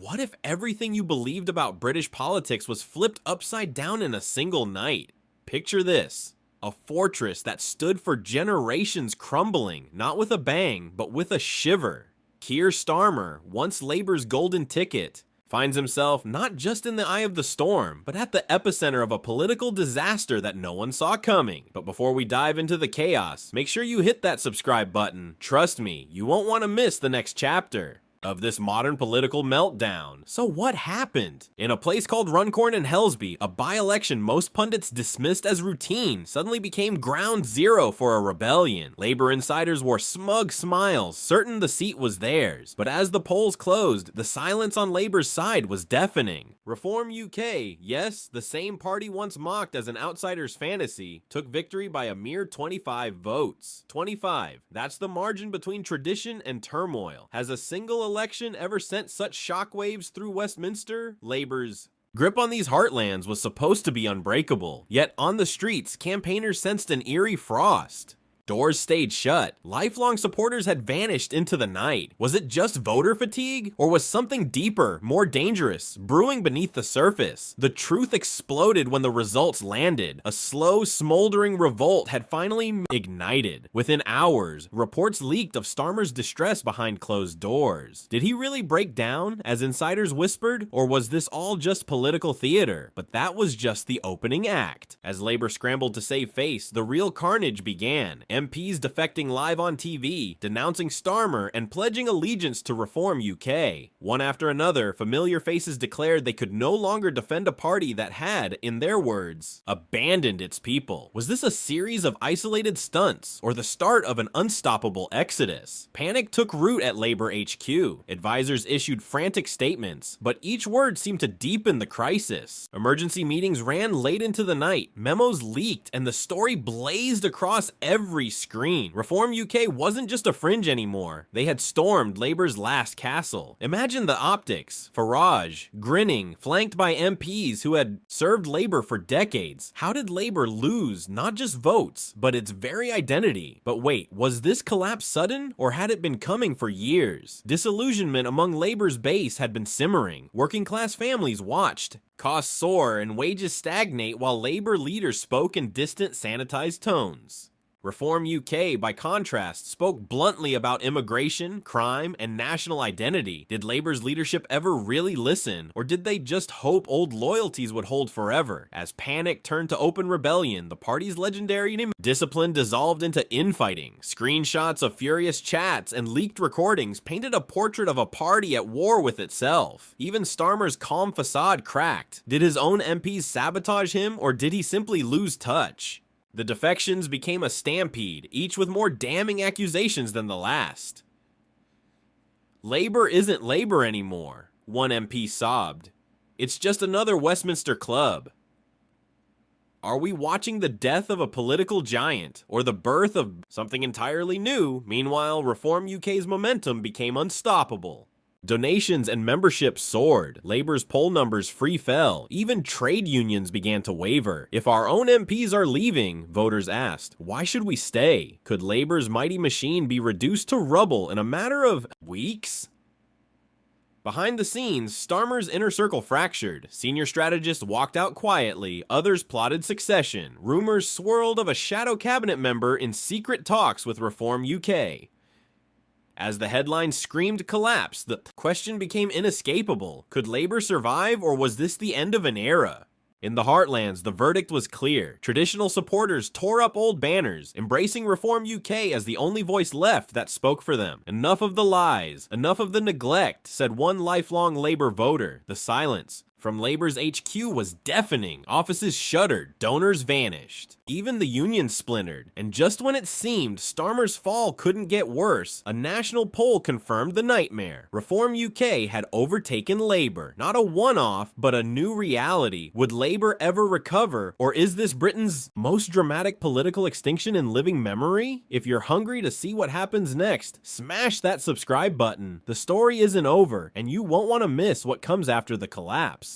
what if everything you believed about British politics was flipped upside down in a single night? Picture this. A fortress that stood for generations crumbling, not with a bang, but with a shiver. Keir Starmer, once Labour's golden ticket, finds himself not just in the eye of the storm, but at the epicenter of a political disaster that no one saw coming. But before we dive into the chaos, make sure you hit that subscribe button. Trust me, you won't want to miss the next chapter of this modern political meltdown. So what happened? In a place called Runcorn in Helsby, a by-election most pundits dismissed as routine suddenly became ground zero for a rebellion. Labour insiders wore smug smiles, certain the seat was theirs. But as the polls closed, the silence on Labour's side was deafening. Reform UK, yes, the same party once mocked as an outsider's fantasy, took victory by a mere 25 votes. 25. That's the margin between tradition and turmoil. Has a single election ever sent such shockwaves through Westminster? Labour's grip on these heartlands was supposed to be unbreakable, yet on the streets, campaigners sensed an eerie frost. Doors stayed shut. Lifelong supporters had vanished into the night. Was it just voter fatigue? Or was something deeper, more dangerous, brewing beneath the surface? The truth exploded when the results landed. A slow, smoldering revolt had finally ignited. Within hours, reports leaked of Starmer's distress behind closed doors. Did he really break down, as insiders whispered? Or was this all just political theater? But that was just the opening act. As Labour scrambled to save face, the real carnage began. MPs defecting live on TV, denouncing Starmer, and pledging allegiance to Reform UK. One after another, familiar faces declared they could no longer defend a party that had, in their words, abandoned its people. Was this a series of isolated stunts, or the start of an unstoppable exodus? Panic took root at Labour HQ. Advisors issued frantic statements, but each word seemed to deepen the crisis. Emergency meetings ran late into the night, memos leaked, and the story blazed across every screen. Reform UK wasn't just a fringe anymore. They had stormed Labour's last castle. Imagine the optics. Farage, grinning, flanked by MPs who had served Labour for decades. How did Labour lose not just votes, but its very identity? But wait, was this collapse sudden, or had it been coming for years? Disillusionment among Labour's base had been simmering. Working class families watched. Costs soar and wages stagnate while Labour leaders spoke in distant, sanitized tones. Reform UK, by contrast, spoke bluntly about immigration, crime, and national identity. Did Labour's leadership ever really listen, or did they just hope old loyalties would hold forever? As panic turned to open rebellion, the party's legendary discipline dissolved into infighting. Screenshots of furious chats and leaked recordings painted a portrait of a party at war with itself. Even Starmer's calm facade cracked. Did his own MPs sabotage him, or did he simply lose touch? The defections became a stampede, each with more damning accusations than the last. Labour isn't Labour anymore, one MP sobbed. It's just another Westminster club. Are we watching the death of a political giant, or the birth of something entirely new? Meanwhile, Reform UK's momentum became unstoppable. Donations and membership soared, Labour's poll numbers free fell, even trade unions began to waver. If our own MPs are leaving, voters asked, why should we stay? Could Labour's mighty machine be reduced to rubble in a matter of weeks? Behind the scenes, Starmer's inner circle fractured. Senior strategists walked out quietly, others plotted succession. Rumors swirled of a shadow cabinet member in secret talks with Reform UK. As the headlines screamed collapse, the question became inescapable. Could Labour survive, or was this the end of an era? In the heartlands, the verdict was clear. Traditional supporters tore up old banners, embracing Reform UK as the only voice left that spoke for them. Enough of the lies, enough of the neglect, said one lifelong Labour voter. The silence from Labour's HQ was deafening. Offices shuttered, donors vanished. Even the union splintered. And just when it seemed Starmer's fall couldn't get worse, a national poll confirmed the nightmare. Reform UK had overtaken Labour. Not a one-off, but a new reality. Would Labour ever recover, or is this Britain's most dramatic political extinction in living memory? If you're hungry to see what happens next, smash that subscribe button. The story isn't over, and you won't want to miss what comes after the collapse.